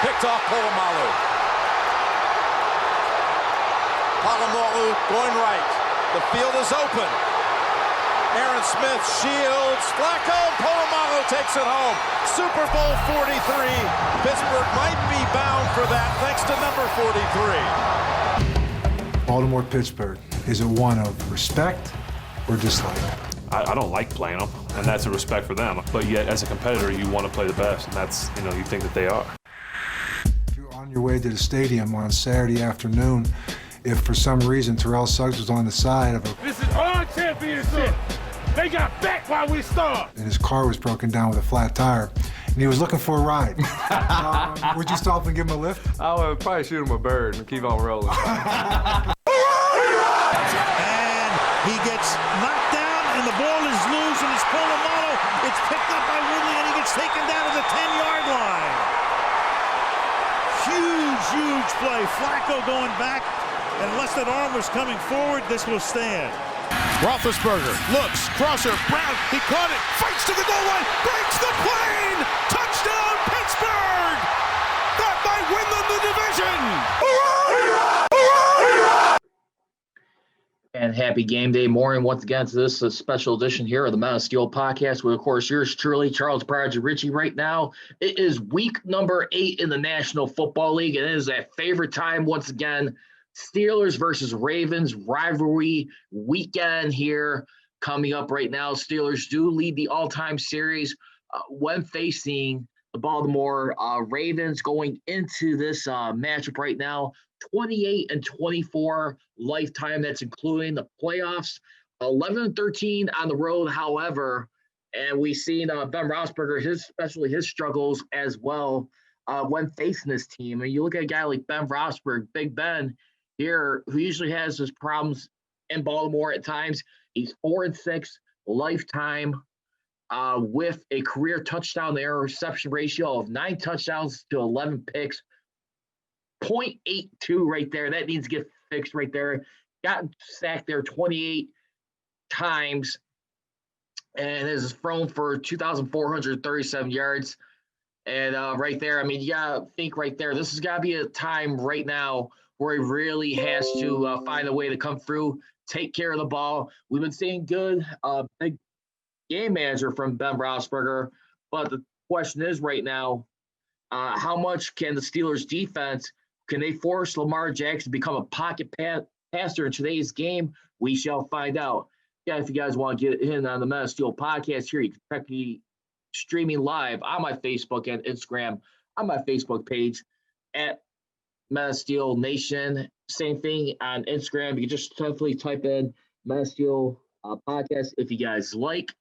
Picked off Polamalu. Polamalu going right. The field is open. Aaron Smith shields. Flacco. Polamalu takes it home. Super Bowl 43. Pittsburgh might be bound for that thanks to number 43. Baltimore-Pittsburgh. Is it one of respect or dislike? I don't like playing them, and that's a respect for them. But yet, as a competitor, you want to play the best, and that's, you think that they are. If you're on your way to the stadium on Saturday afternoon, if for some reason Terrell Suggs was on the side of a... This is our championship. They got back while we started. And his car was broken down with a flat tire, and he was looking for a ride. Would you stop and give him a lift? I would probably shoot him a bird and keep on rolling. And he gets knocked down, and the ball is loose, and it's Polamalu. It's picked up by Woodley, and he gets taken down to the 10-yard line. Huge play. Flacco going back. Unless that arm was coming forward, this will stand. Roethlisberger looks, crosser, Brown, he caught it, fights to the goal line, breaks the plane! Touchdown, Pittsburgh! That might win them the division! And happy game day morning once again to this special edition here of the Man of Steel podcast with, of course, yours truly, Charles Prodigy Richey. Right now, it is week number 8 in the National Football League, and it is that favorite time once again. Steelers versus Ravens rivalry weekend here coming up right now. Steelers do lead the all-time series when facing the Baltimore Ravens going into this matchup right now. 28-24 lifetime. That's including the playoffs. 11-13 on the road, however, and we've seen Ben Roethlisberger, especially his struggles as well when facing this team. And you look at a guy like Ben Roethlisberger, Big Ben, here, who usually has his problems in Baltimore at times. He's 4-6 lifetime with a career touchdown to interception ratio of 9 touchdowns to 11 picks. 0.82 right there. That needs to get fixed right there. Got sacked there 28 times and is thrown for 2,437 yards. And right there, I mean, you got to think right there. This has got to be a time right now where he really has to find a way to come through, take care of the ball. We've been seeing good big game manager from Ben Roethlisberger, but the question is right now, how much can the Steelers defense, can they force Lamar Jackson to become a pocket passer in today's game? We shall find out. Yeah, if you guys want to get in on the Man of Steel podcast here, you can check me streaming live on my Facebook and Instagram, on my Facebook page at Man of Steel Nation. Same thing on Instagram. You can just simply type in Man of Steel podcast if you guys like.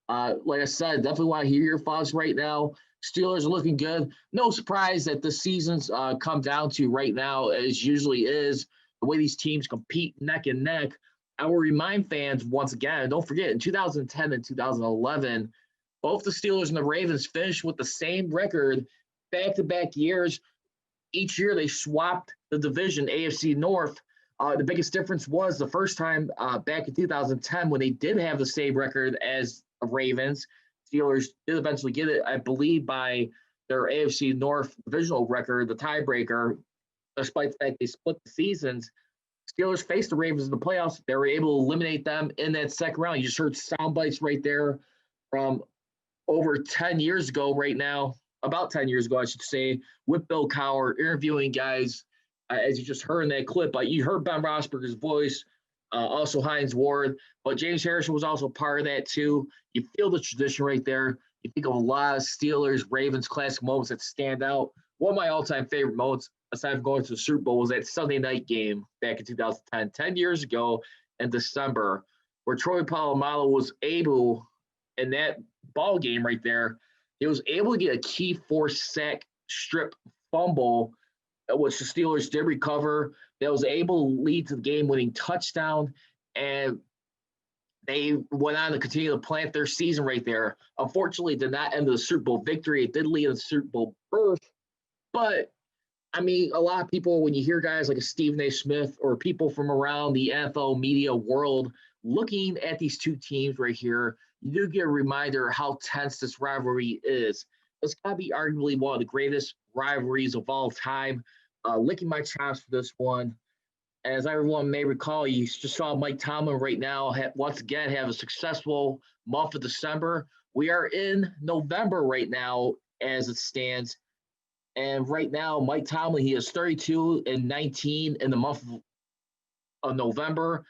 Like I said, definitely want to hear your thoughts right now. Steelers are looking good. No surprise that the season's come down to right now, as usually is, the way these teams compete neck and neck. I will remind fans once again, don't forget, in 2010 and 2011, both the Steelers and the Ravens finished with the same record back-to-back years. Each year they swapped the division, AFC North. The biggest difference was the first time back in 2010 when they did have the same record as the Ravens. Steelers did eventually get it, I believe, by their AFC North divisional record, the tiebreaker, despite the fact they split the seasons. Steelers faced the Ravens in the playoffs. They were able to eliminate them in that second round. You just heard sound bites right there from over 10 years ago right now. About 10 years ago, I should say, with Bill Cowher interviewing guys, as you just heard in that clip. You heard Ben Roethlisberger's voice, also Hines Ward, but James Harrison was also part of that too. You feel the tradition right there. You think of a lot of Steelers, Ravens classic moments that stand out. One of my all-time favorite moments, aside from going to the Super Bowl, was that Sunday night game back in 2010, 10 years ago in December, where Troy Polamalu was able, in that ball game right there, he was able to get a key forced sack strip fumble, which the Steelers did recover. That was able to lead to the game-winning touchdown, and they went on to continue to plant their season right there. Unfortunately, it did not end the Super Bowl victory. It did lead to the Super Bowl berth. But, I mean, a lot of people, when you hear guys like a Stephen A. Smith or people from around the NFL media world looking at these two teams right here, you do get a reminder how tense this rivalry is. It's got to be arguably one of the greatest rivalries of all time. Licking my chops for this one. As everyone may recall, you just saw Mike Tomlin right now once again have a successful month of December. We are in November right now as it stands. And right now, Mike Tomlin, he is 32-19 in the month of November,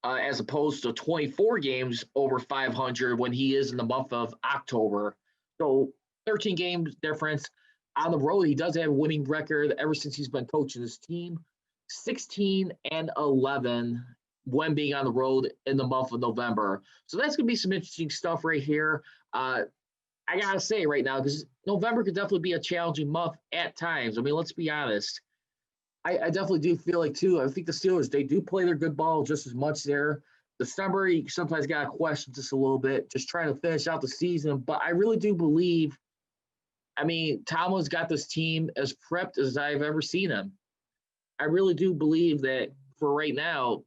as opposed to 24 games over 500 when he is in the month of October. So 13 games difference. On the road, he does have a winning record ever since he's been coaching his team. 16-11 when being on the road in the month of November. So that's going to be some interesting stuff right here. I got to say right now, because November could definitely be a challenging month at times. I mean, let's be honest. I definitely do feel like, too, I think the Steelers, they do play their good ball just as much there. December, you sometimes got to question just a little bit, just trying to finish out the season. But I really do believe, I mean, Tomlin's got this team as prepped as I've ever seen him. I really do believe that for right now,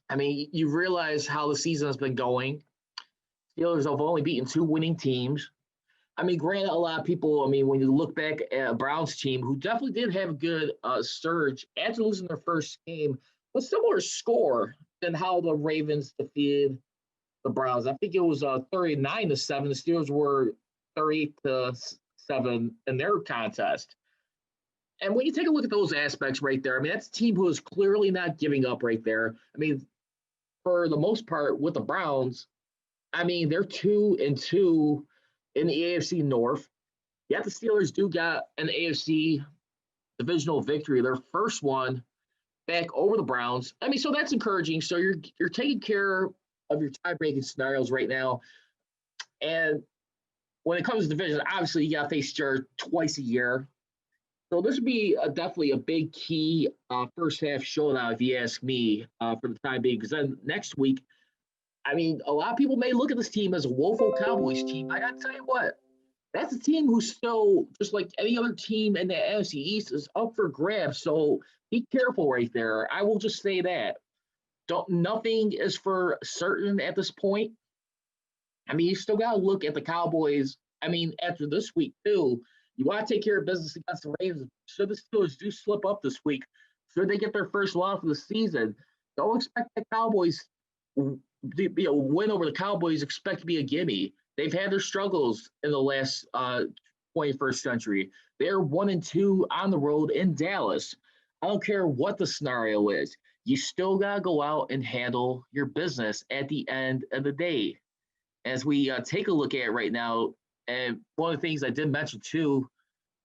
I mean, you realize how the season has been going. Steelers have only beaten 2 winning teams. I mean, granted, a lot of people, I mean, when you look back at a Browns team who definitely did have a good surge after losing their first game, a similar score than how the Ravens defeated the Browns. I think it was 39-7. The Steelers were 38-7 in their contest. And when you take a look at those aspects right there, I mean, that's a team who is clearly not giving up right there. I mean, for the most part with the Browns, I mean, they're 2-2 in the AFC North. Yet the Steelers do got an AFC divisional victory, their first one back over the Browns. I mean, so that's encouraging. So you're taking care of your tie-breaking scenarios right now. And when it comes to division, obviously you got to face Jared twice a year. So this would be definitely a big key first half showdown, if you ask me, for the time being. Because then next week, I mean, a lot of people may look at this team as a woeful Cowboys team. I got to tell you what, that's a team who's still, just like any other team in the NFC East, is up for grabs. So be careful right there. I will just say that. Nothing is for certain at this point. I mean, you still got to look at the Cowboys. I mean, after this week, too. You want to take care of business against the Ravens. Should the Steelers do slip up this week, should they get their first loss of the season, don't expect the Cowboys to be a win over the Cowboys. Expect to be a gimme. They've had their struggles in the last 21st century. They're 1-2 on the road in Dallas. I don't care what the scenario is. You still got to go out and handle your business at the end of the day. As we take a look at it right now, and one of the things I did mention too,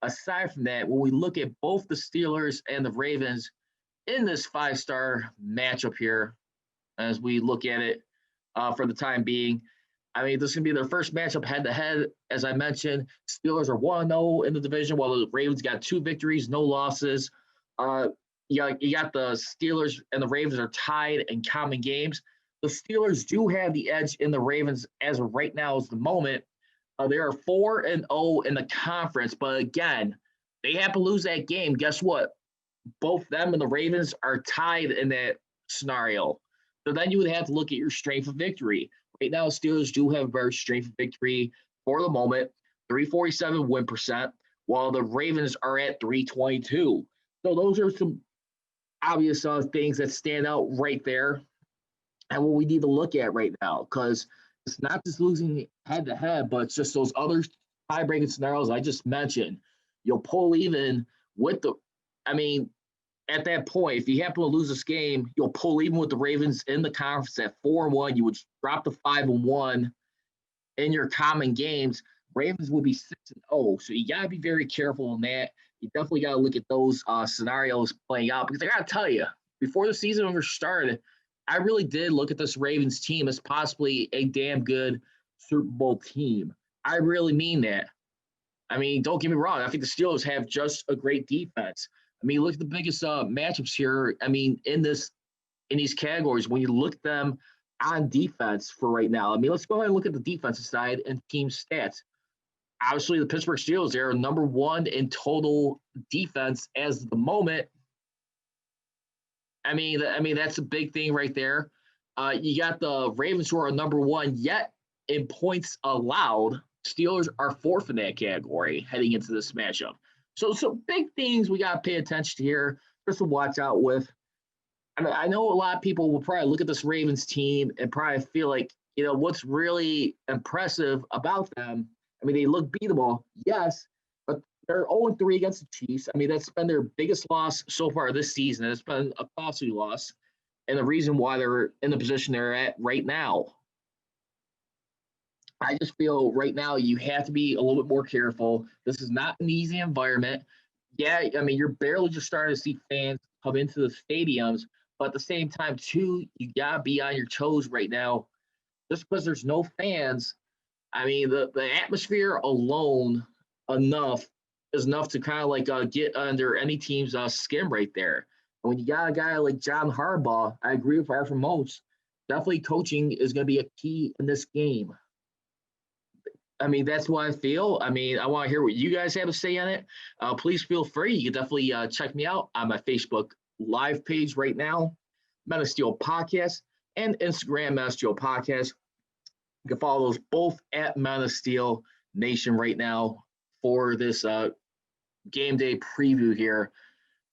aside from that, when we look at both the Steelers and the Ravens in this 5-star matchup here, as we look at it for the time being, I mean, this is going to be their first matchup head-to-head. As I mentioned, Steelers are 1-0 in the division, while the Ravens got 2 victories, no losses. You got the Steelers and the Ravens are tied in common games. The Steelers do have the edge in the Ravens as of right now is the moment. They are 4-0 in the conference, but again, they have to lose that game. Guess what? Both them and the Ravens are tied in that scenario. So then you would have to look at your strength of victory. Right now, Steelers do have a very strength of victory for the moment, 347 win percent, while the Ravens are at 322. So those are some obvious things that stand out right there and what we need to look at right now, because it's not just losing head-to-head, but it's just those other tie-breaking scenarios I just mentioned. You'll pull even with the – I mean, at that point, if you happen to lose this game, you'll pull even with the Ravens in the conference at 4-1. You would drop to 5-1 in your common games. Ravens would be 6-0. So you got to be very careful on that. You definitely got to look at those scenarios playing out, because I got to tell you, before the season ever started, I really did look at this Ravens team as possibly a damn good Super Bowl team. I really mean that. I mean, don't get me wrong. I think the Steelers have just a great defense. I mean, look at the biggest matchups here. I mean, in these categories, when you look at them on defense for right now, I mean, let's go ahead and look at the defensive side and team stats. Obviously, the Pittsburgh Steelers, they're number 1 in total defense as of the moment. I mean, that's a big thing right there. You got the Ravens, who are number 1, yet in points allowed, Steelers are 4th in that category heading into this matchup. So big things we got to pay attention to here, just to watch out with. I mean, I know a lot of people will probably look at this Ravens team and probably feel like, what's really impressive about them. I mean, they look beatable, yes, but they're 0-3 against the Chiefs. I mean, that's been their biggest loss so far this season. It's been a costly loss, and the reason why they're in the position they're at right now. I just feel right now you have to be a little bit more careful. This is not an easy environment. Yeah, I mean, you're barely just starting to see fans come into the stadiums, but at the same time, too, you got to be on your toes right now. Just because there's no fans, I mean, the atmosphere alone is enough to kind of like get under any team's skin right there. And when you got a guy like John Harbaugh, I agree with Arthur Moats, definitely coaching is going to be a key in this game. I mean, that's what I feel. I mean, I want to hear what you guys have to say on it. Please feel free. You can definitely check me out on my Facebook live page right now, Men of Steel Podcast, and Instagram Men of Steel Podcast. You can follow those both at Men of Steel Nation right now for this game day preview here.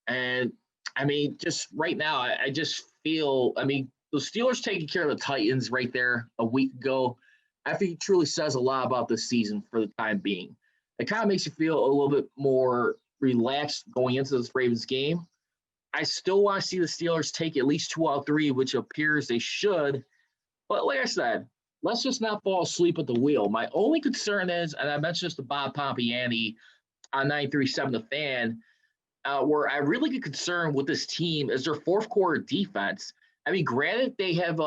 And, I mean, just right now, I just feel, I mean, the Steelers taking care of the Titans right there a week ago, I think it truly says a lot about this season for the time being. It kind of makes you feel a little bit more relaxed going into this Ravens game. I still want to see the Steelers take at least 2 out of 3, which appears they should. But like I said, let's just not fall asleep at the wheel. My only concern is, and I mentioned this to Bob Pompiani on 937 The Fan, where I really get concerned with this team is their fourth quarter defense. I mean, granted, they have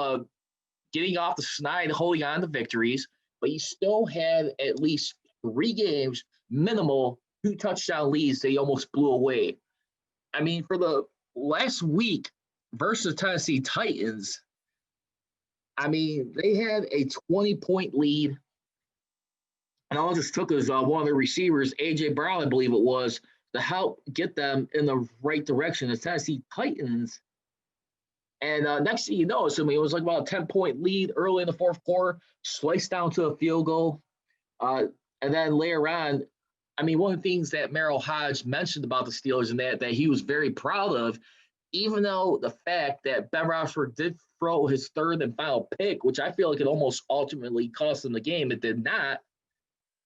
getting off the snide, holding on to victories, but you still have at least 3 games, minimal, 2 touchdown leads they almost blew away. I mean, for the last week versus Tennessee Titans, I mean, they had a 20-point lead, and all it just took was one of their receivers, A.J. Brown, I believe it was, to help get them in the right direction. The Tennessee Titans. And next thing you know, it was like about a 10-point lead early in the fourth quarter, sliced down to a field goal. And then later on, I mean, one of the things that Merrill Hodge mentioned about the Steelers and that he was very proud of, even though the fact that Ben Roethlisberger did throw his third and final pick, which I feel like it almost ultimately cost him the game, it did not.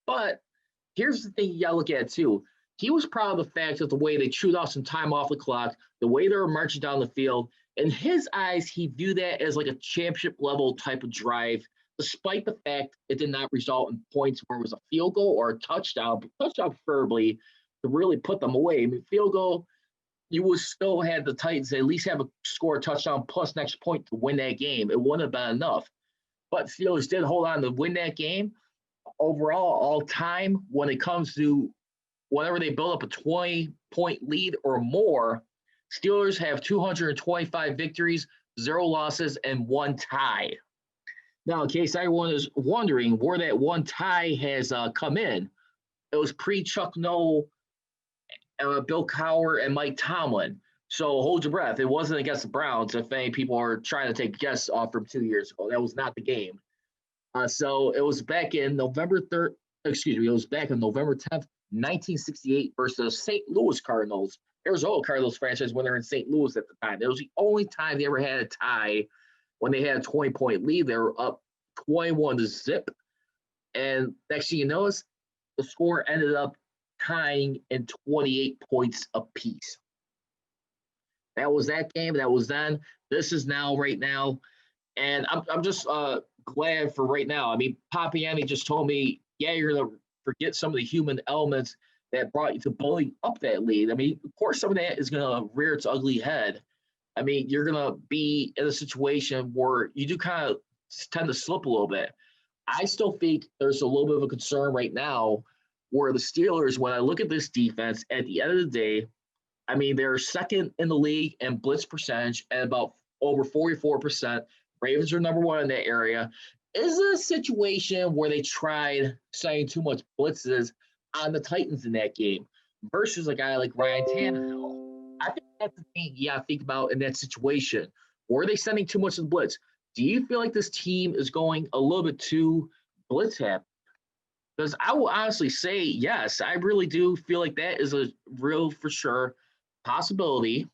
But here's the thing you got to look at, too. He was proud of the fact that the way they chewed off some time off the clock, the way they were marching down the field, in his eyes, he viewed that as like a championship level type of drive, despite the fact it did not result in points where it was a field goal or a touchdown preferably to really put them away. I mean, field goal, you would still have the Titans at least have a score a touchdown plus next point to win that game. It wouldn't have been enough. But Steelers did hold on to win that game. Overall, all time, when it comes to whenever they build up a 20-point lead or more, Steelers have 225 victories, 0 losses, and 1 tie. Now, in case everyone is wondering where that 1 tie has come in, it was pre-Chuck Noll, Bill Cowher, and Mike Tomlin. So hold your breath. It wasn't against the Browns, if any people are trying to take guesses off from 2 years ago. That was not the game. So it was back in November 10th, 1968 versus St. Louis Cardinals. Arizona Cardinals franchise when they're in St. Louis at the time. It was the only time they ever had a tie when they had a 20-point lead. They were up 21-0. And next thing you know, the score ended up tying in 28 points apiece. That was that game. That was then. This is now right now. And I'm just glad for right now. I mean, Papiani just told me, yeah, you're going to forget some of the human elements that brought you to bullying up that lead. I mean, of course, some of that is going to rear its ugly head. I mean, you're going to be in a situation where you do kind of tend to slip a little bit. I still think there's a little bit of a concern right now where the Steelers, when I look at this defense, at the end of the day, I mean, they're second in the league in blitz percentage at about over 44%. Ravens are number 1 in that area. Is it a situation where they tried sending too much blitzes on the Titans in that game versus a guy like Ryan Tannehill? I think that's the thing you got to think about in that situation. Were they sending too much of the blitz? Do you feel like this team is going a little bit too blitz happy? Because I will honestly say, yes, I really do feel like that is a real, for sure, possibility.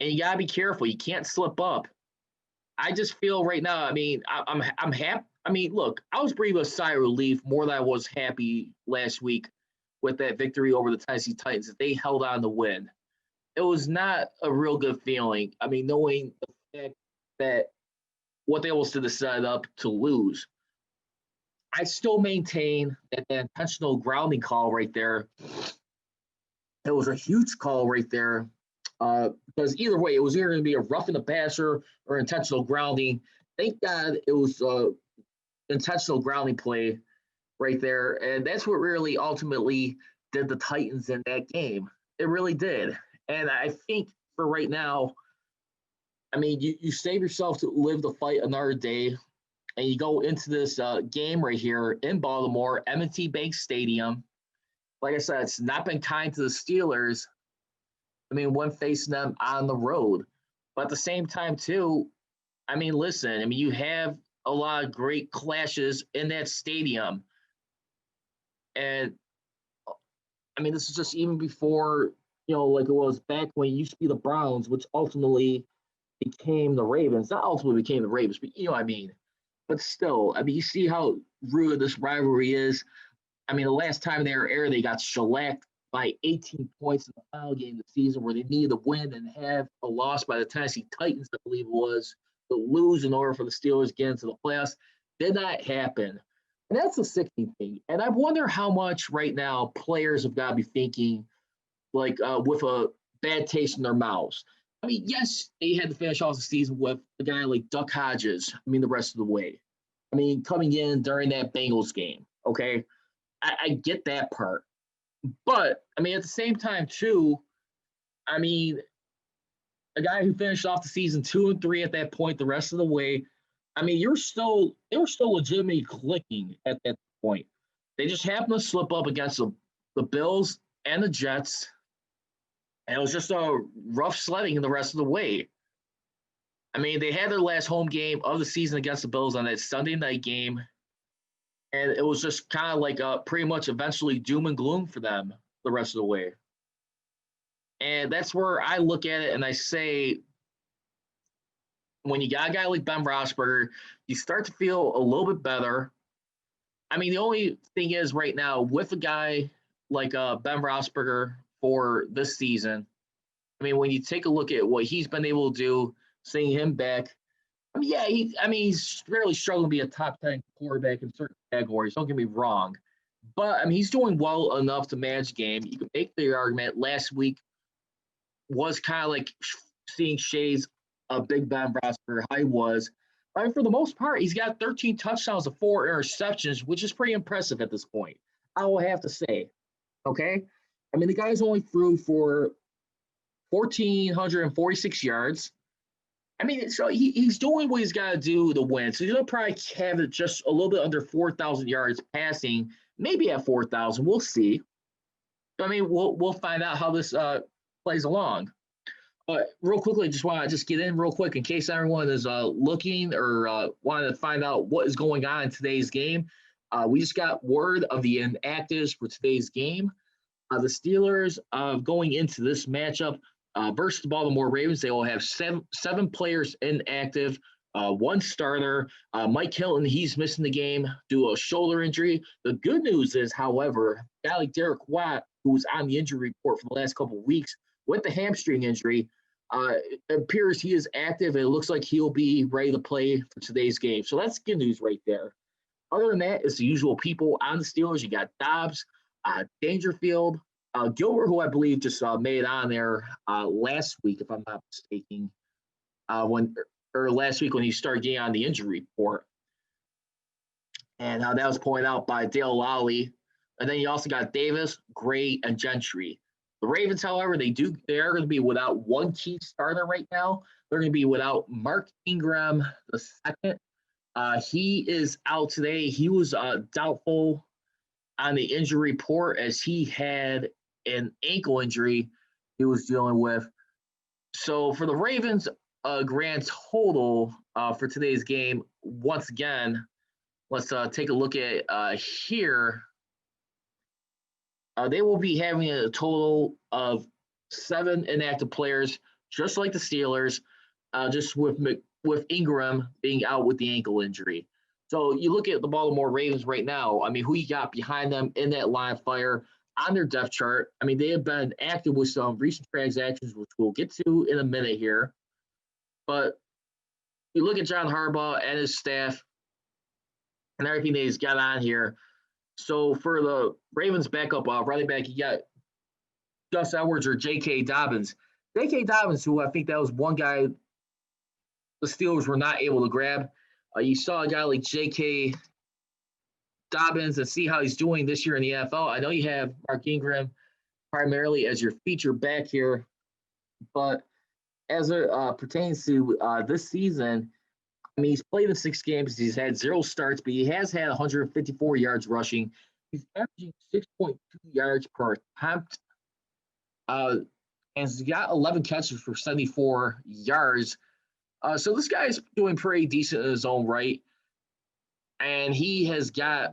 And you gotta be careful. You can't slip up. I just feel right now. I mean, I'm happy. I mean, look, I was breathing a sigh of relief more than I was happy last week with that victory over the Tennessee Titans. That they held on to win. It was not a real good feeling. I mean, knowing the fact that what they was to the set up to lose. I still maintain that the intentional grounding call right there, it was a huge call right there. Because either way, it was either going to be a roughing the passer or intentional grounding. Thank God it was intentional grounding play right there. And that's what really ultimately did the Titans in that game. It really did. And I think for right now, I mean, you save yourself to live the fight another day. And you go into this game right here in Baltimore, M&T Bank Stadium. Like I said, it's not been kind to the Steelers. I mean, when facing them on the road. But at the same time, too, I mean, listen, I mean, you have a lot of great clashes in that stadium. And, I mean, this is just even before, like it was back when it used to be the Browns, which ultimately became the Ravens. Not ultimately became the Ravens, but you know what I mean. But still, I mean, you see how rude this rivalry is. I mean, the last time they were aired, they got shellacked by 18 points in the final game of the season where they needed to win and have a loss by the Tennessee Titans, I believe it was, to lose in order for the Steelers to get into the playoffs. Did not happen. And that's a sickening thing. And I wonder how much right now players have got to be thinking, like, with a bad taste in their mouths. I mean, yes, they had to finish off the season with a guy like Duck Hodges, I mean, the rest of the way. I mean, coming in during that Bengals game, okay? I get that part. But, I mean, at the same time, too, I mean, a guy who finished off the season 2-3 at that point the rest of the way, I mean, they were still legitimately clicking at that point. They just happened to slip up against the Bills and the Jets. And it was just a rough sledding the rest of the way. I mean, they had their last home game of the season against the Bills on that Sunday night game. And it was just kind of like pretty much eventually doom and gloom for them the rest of the way. And that's where I look at it and I say, when you got a guy like Ben Roethlisberger, you start to feel a little bit better. I mean, the only thing is right now with a guy like Ben Roethlisberger for this season, I mean, when you take a look at what he's been able to do, seeing him back, I mean, yeah, he's really struggling to be a top 10 quarterback in certain categories. Don't get me wrong. But, I mean, he's doing well enough to manage the game. You can make the argument last week was kind of like seeing shades of Big Ben Roethlisberger, how he was. I mean, for the most part, he's got 13 touchdowns and 4 interceptions, which is pretty impressive at this point, I will have to say. Okay? I mean, the guy's only threw for 1,446 yards. I mean, so he's doing what he's got to do to win. So he'll probably have it just a little bit under 4,000 yards passing, maybe at 4,000. We'll see. I mean, we'll find out how this plays along. But real quickly, just want to get in real quick in case everyone is looking or wanting to find out what is going on in today's game. We just got word of the inactives for today's game. The Steelers going into this matchup versus the Baltimore Ravens, they will have seven players inactive, 1 starter. Mike Hilton, he's missing the game due to a shoulder injury. The good news is, however, a guy like Derek Watt, who was on the injury report for the last couple of weeks with the hamstring injury, it appears he is active, and it looks like he'll be ready to play for today's game. So that's good news right there. Other than that, it's the usual people on the Steelers. You got Dobbs, Dangerfield, Gilbert, who I believe just made on there last week, if I'm not mistaken, last week when he started getting on the injury report. And that was pointed out by Dale Lally. And then you also got Davis, Gray, and Gentry. The Ravens, however, they are going to be without one key starter right now. They're going to be without Mark Ingram the second. He is out today. He was doubtful on the injury report as he had an ankle injury he was dealing with. So for the Ravens, grand total for today's game, once again, let's take a look at here. They will be having a total of 7 inactive players, just like the Steelers, just with Ingram being out with the ankle injury. So you look at the Baltimore Ravens right now. I mean, who you got behind them in that line of fire on their depth chart? I mean, they have been active with some recent transactions, which we'll get to in a minute here. But you look at John Harbaugh and his staff and everything that he's got on here. So for the Ravens backup running back, you got Gus Edwards or J.K. Dobbins. J.K. Dobbins, who I think that was one guy the Steelers were not able to grab. You saw a guy like J.K. Dobbins and see how he's doing this year in the NFL. I know you have Mark Ingram primarily as your feature back here, but as it pertains to this season, I mean, he's played in 6 games. He's had 0 starts, but he has had 154 yards rushing. He's averaging 6.2 yards per attempt. And he's got 11 catches for 74 yards. So this guy's doing pretty decent in his own right. And he has got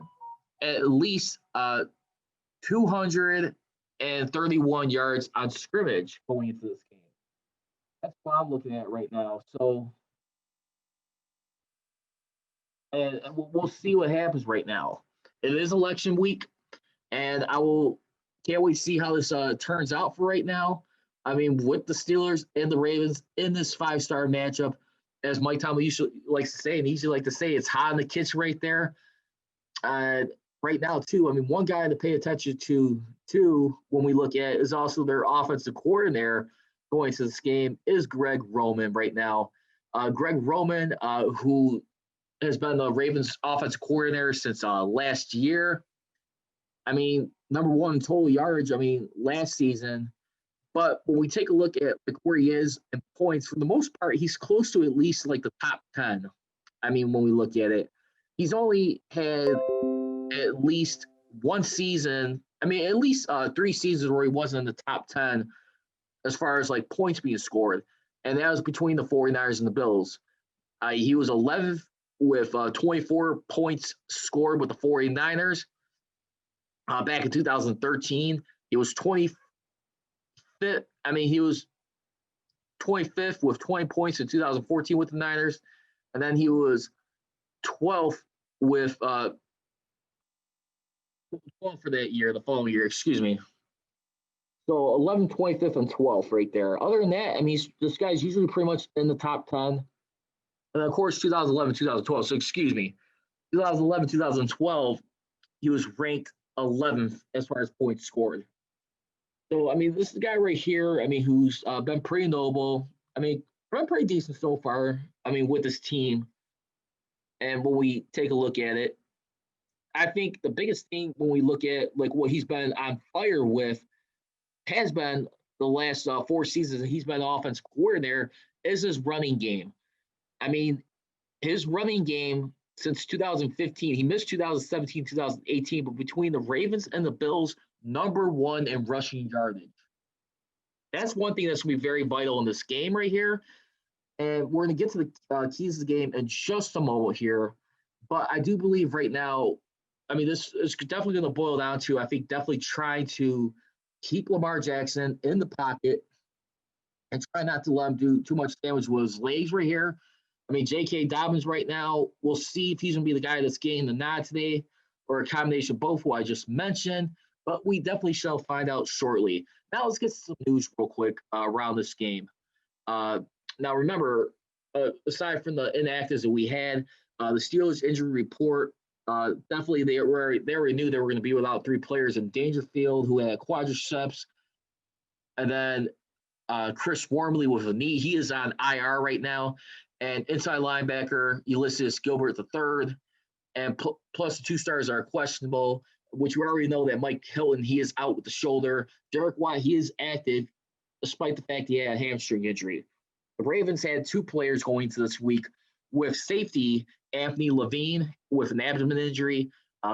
at least 231 yards on scrimmage going into this game. That's what I'm looking at right now. So, and we'll see what happens right now. It is election week, and can't wait to see how this turns out for right now. I mean, with the Steelers and the Ravens in this 5-star matchup, as Mike Tomlin usually likes to say, and he usually like to say, it's hot in the kitchen right there. Right now, too, I mean, one guy to pay attention to, too, when we look at is also their offensive coordinator going to this game is Greg Roman right now. Greg Roman, who has been the Ravens offensive coordinator since last year. I mean, number 1 in total yardage, I mean, last season. But when we take a look at like where he is in points, for the most part, he's close to at least like the top 10. I mean, when we look at it, he's only had at least one season. I mean, at least 3 seasons where he wasn't in the top 10 as far as like points being scored. And that was between the 49ers and the Bills. He was 11th with 24 points scored with the 49ers. Back in 2013, he was 25th. I mean, he was 25th with 20 points in 2014 with the Niners. And then he was 12th with 12 for that year, the following year, excuse me. So 11, 25th, and 12th right there. Other than that, I mean, this guy's usually pretty much in the top 10. And of course, 2011, 2012. So excuse me, 2011, 2012, he was ranked 11th as far as points scored. So, I mean, this is the guy right here, I mean, who's been pretty noble. I mean, been pretty decent so far, I mean, with this team. And when we take a look at it, I think the biggest thing when we look at, like, what he's been on fire with has been the last 4 seasons that he's been offensive coordinator is his running game. I mean, his running game since 2015, he missed 2017, 2018, but between the Ravens and the Bills, number 1 in rushing yardage. That's one thing that's going to be very vital in this game right here. And we're going to get to the keys of the game in just a moment here. But I do believe right now, I mean, this is definitely going to boil down to, I think, definitely trying to keep Lamar Jackson in the pocket and try not to let him do too much damage with his legs right here. I mean, J.K. Dobbins right now, we'll see if he's going to be the guy that's getting the nod today or a combination of both who I just mentioned. But we definitely shall find out shortly. Now let's get some news real quick around this game. Now remember, aside from the inactives that we had, the Steelers injury report, definitely they already knew they were going to be without 3 players in Dangerfield who had quadriceps. And then Chris Wormley with a knee. He is on IR right now. And inside linebacker, Ulysses Gilbert III. And plus the 2 stars are questionable, which we already know that Mike Hilton, he is out with the shoulder. Derek White, he is active, despite the fact he had a hamstring injury. The Ravens had 2 players going into this week with safety, Anthony Levine with an abdomen injury.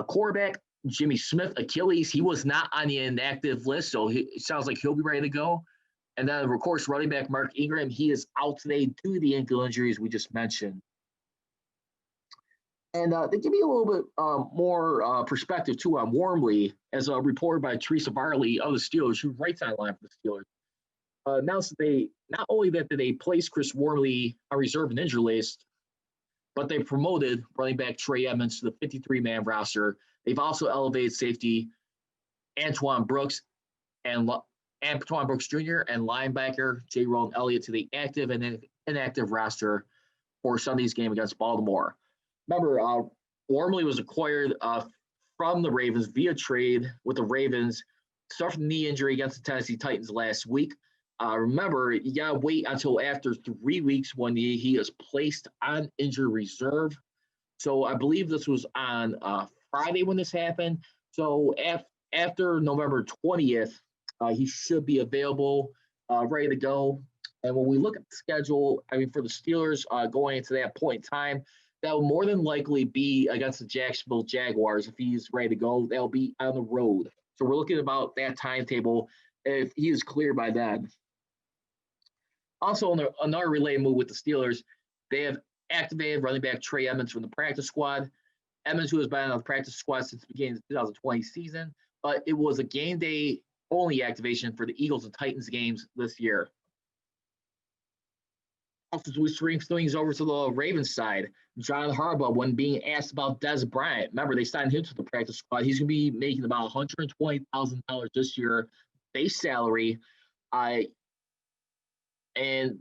Quarterback, Jimmy Smith, Achilles, he was not on the inactive list, so it sounds like he'll be ready to go. And then, of course, running back Mark Ingram, he is out today due to the ankle injuries we just mentioned. And they give you a little bit more perspective, too, on Wormley, as reported by Teresa Varley of the Steelers, who writes online for the Steelers. Announced that they not only that did they place Chris Wormley on reserve and injury list, but they promoted running back Trey Edmonds to the 53-man roster. They've also elevated safety Antoine Brooks and Antoine Brooks Jr. and linebacker J. Rowan Elliott to the active and inactive roster for Sunday's game against Baltimore. Remember, Wormley was acquired from the Ravens via trade with the Ravens, suffered a knee injury against the Tennessee Titans last week. Remember, you got to wait until after 3 weeks when he is placed on injury reserve. So I believe this was on Friday when this happened. So after November 20th, he should be available, ready to go. And when we look at the schedule, I mean, for the Steelers going into that point in time, that will more than likely be against the Jacksonville Jaguars if he's ready to go. They'll be on the road. So we're looking about that timetable if he is clear by then. Also, another related move with the Steelers, they have activated running back Trey Edmonds from the practice squad. Edmonds, who has been on the practice squad since the beginning of the 2020 season, but it was a game day only activation for the Eagles and Titans games this year. Also, we swing things over to the Ravens side. John Harbaugh, when being asked about Dez Bryant, remember they signed him to the practice squad. He's going to be making about $120,000 this year, base salary. And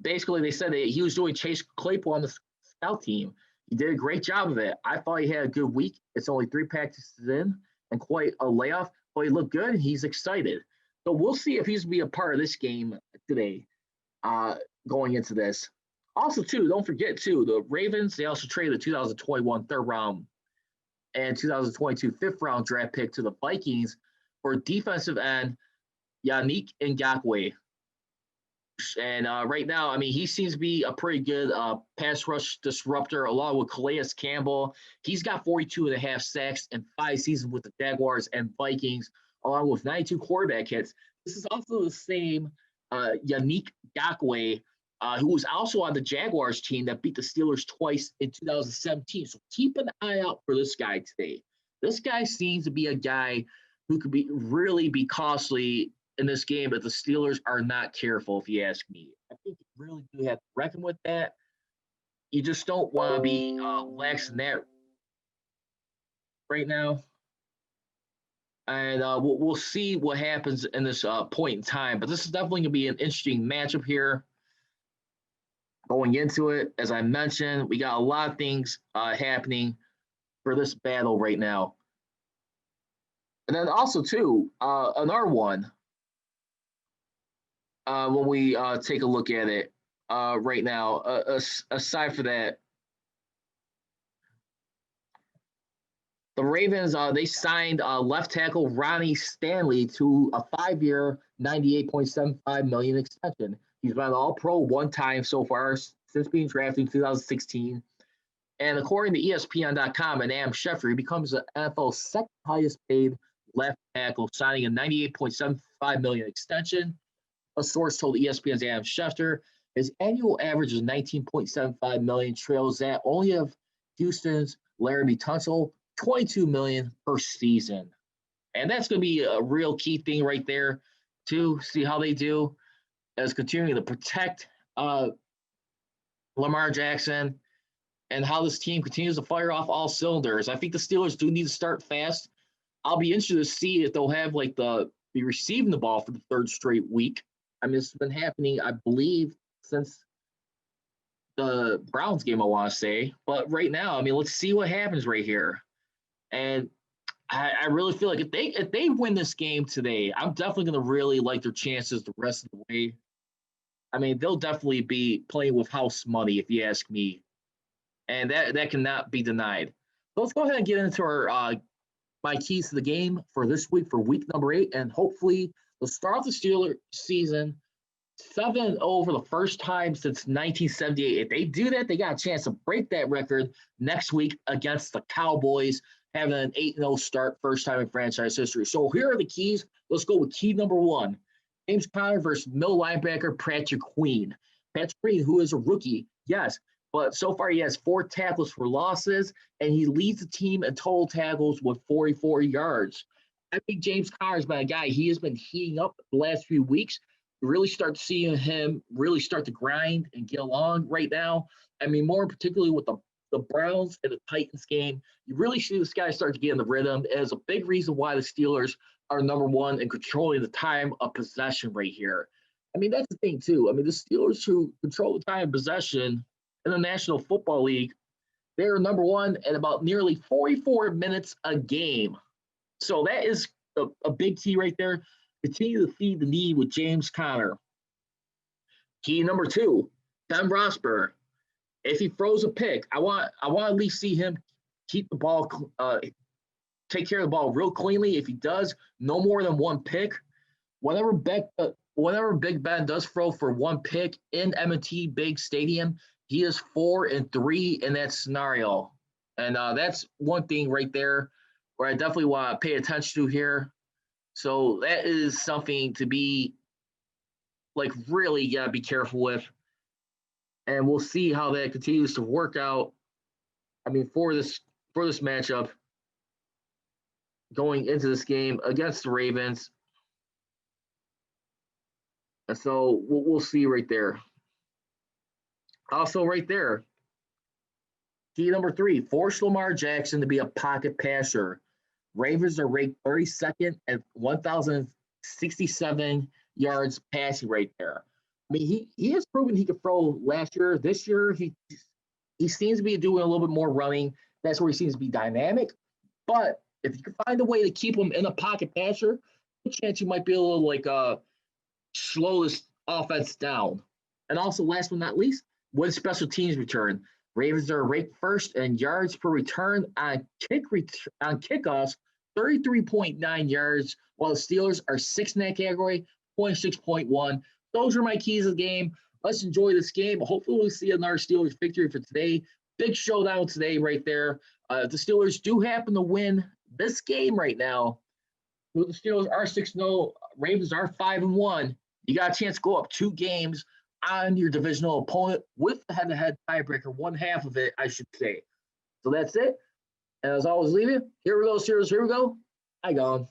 basically, they said that he was doing Chase Claypool on the scout team. He did a great job of it. I thought he had a good week. It's only 3 practices in and quite a layoff, but he looked good. He's excited. So we'll see if he's going to be a part of this game today going into this. Also, too, don't forget, too, the Ravens, they also traded the 2021 third round and 2022 fifth round draft pick to the Vikings for defensive end Yannick Ngakoue. And right now, I mean, he seems to be a pretty good pass rush disruptor along with Calais Campbell. He's got 42.5 sacks in 5 seasons with the Jaguars and Vikings, along with 92 quarterback hits. This is also the same Yannick Ngakoue, who was also on the Jaguars team that beat the Steelers twice in 2017. So keep an eye out for this guy today. This guy seems to be a guy who could really be costly in this game, but the Steelers are not careful, if you ask me. I think you really do have to reckon with that. You just don't want to be lax in that right now. And we'll see what happens in this point in time. But this is definitely going to be an interesting matchup here. Going into it, as I mentioned, we got a lot of things happening for this battle right now. And then also, too, another one, when we take a look at it right now, aside from that, the Ravens, they signed left tackle Ronnie Stanley to a 5-year, $98.75 million extension. He's been an All-Pro one time so far since being drafted in 2016. And according to ESPN.com and Adam Schefter, he becomes the NFL's second highest paid left tackle, signing a $98.75 million extension. A source told ESPN's Adam Schefter his annual average is $19.75 million, trails that only of Houston's Laramie Tunsil, $22 million per season. And that's going to be a real key thing right there, to see how they do as continuing to protect Lamar Jackson and how this team continues to fire off all cylinders. I think the Steelers do need to start fast. I'll be interested to see if they'll have be receiving the ball for the 3rd straight week. I mean, it's been happening, I believe, since the Browns game, I want to say. But right now, I mean, let's see what happens right here. And I really feel like if they win this game today, I'm definitely going to really like their chances the rest of the way. I mean, they'll definitely be playing with house money, if you ask me. And that cannot be denied. So let's go ahead and get into our my keys to the game for this week, for week number 8. And hopefully they'll start off the Steelers season 7-0 for the first time since 1978. If they do that, they got a chance to break that record next week against the Cowboys, having an 8-0 start, first time in franchise history. So here are the keys. Let's go with key number 1. James Conner versus middle linebacker Patrick Queen. Patrick Queen, who is a rookie, yes, but so far he has 4 tackles for losses, and he leads the team in total tackles with 44 yards. I think James Conner's been a guy, he has been heating up the last few weeks. You really start seeing him really start to grind and get along right now. I mean, more particularly with the Browns and the Titans game, you really see this guy start to get in the rhythm. It is a big reason why the Steelers are number one in controlling the time of possession right here. I mean, that's the thing, too. I mean, the Steelers who control the time of possession in the National Football League, they're number one at about nearly 44 minutes a game. So that is a big key right there. Continue to feed the need with James Conner. Key number 2, Ben Roethlisberger. If he throws a pick, I want to at least see him keep the ball, take care of the ball real cleanly. If he does, no more than 1 pick. Whenever Big Ben does throw for 1 pick in M&T Bank Stadium, he is 4-3 in that scenario. And that's one thing right there where I definitely want to pay attention to here. So that is something to be, like, really got to be careful with. And we'll see how that continues to work out. I mean, for this matchup, going into this game against the Ravens. And so we'll see right there. Also right there, key number 3, force Lamar Jackson to be a pocket passer. Ravens are ranked 32nd at 1,067 yards passing right there. I mean, he has proven he could throw last year. This year, he seems to be doing a little bit more running. That's where he seems to be dynamic. But if you can find a way to keep him in a pocket passer, a chance you might be able to, like, slow this offense down. And also, last but not least, with special teams return, Ravens are ranked first in yards per return on kickoffs, 33.9 yards, while the Steelers are 6th in that category, 26.1. Those are my keys of the game. Let's enjoy this game. Hopefully we'll see another Steelers victory for today. Big showdown today right there. If the Steelers do happen to win this game right now, the Steelers are 6-0, Ravens are 5-1. You got a chance to go up 2 games on your divisional opponent with the head-to-head tiebreaker, one half of it, I should say. So that's it. And as always, leave you. Here we go, Steelers. Here we go. I gone.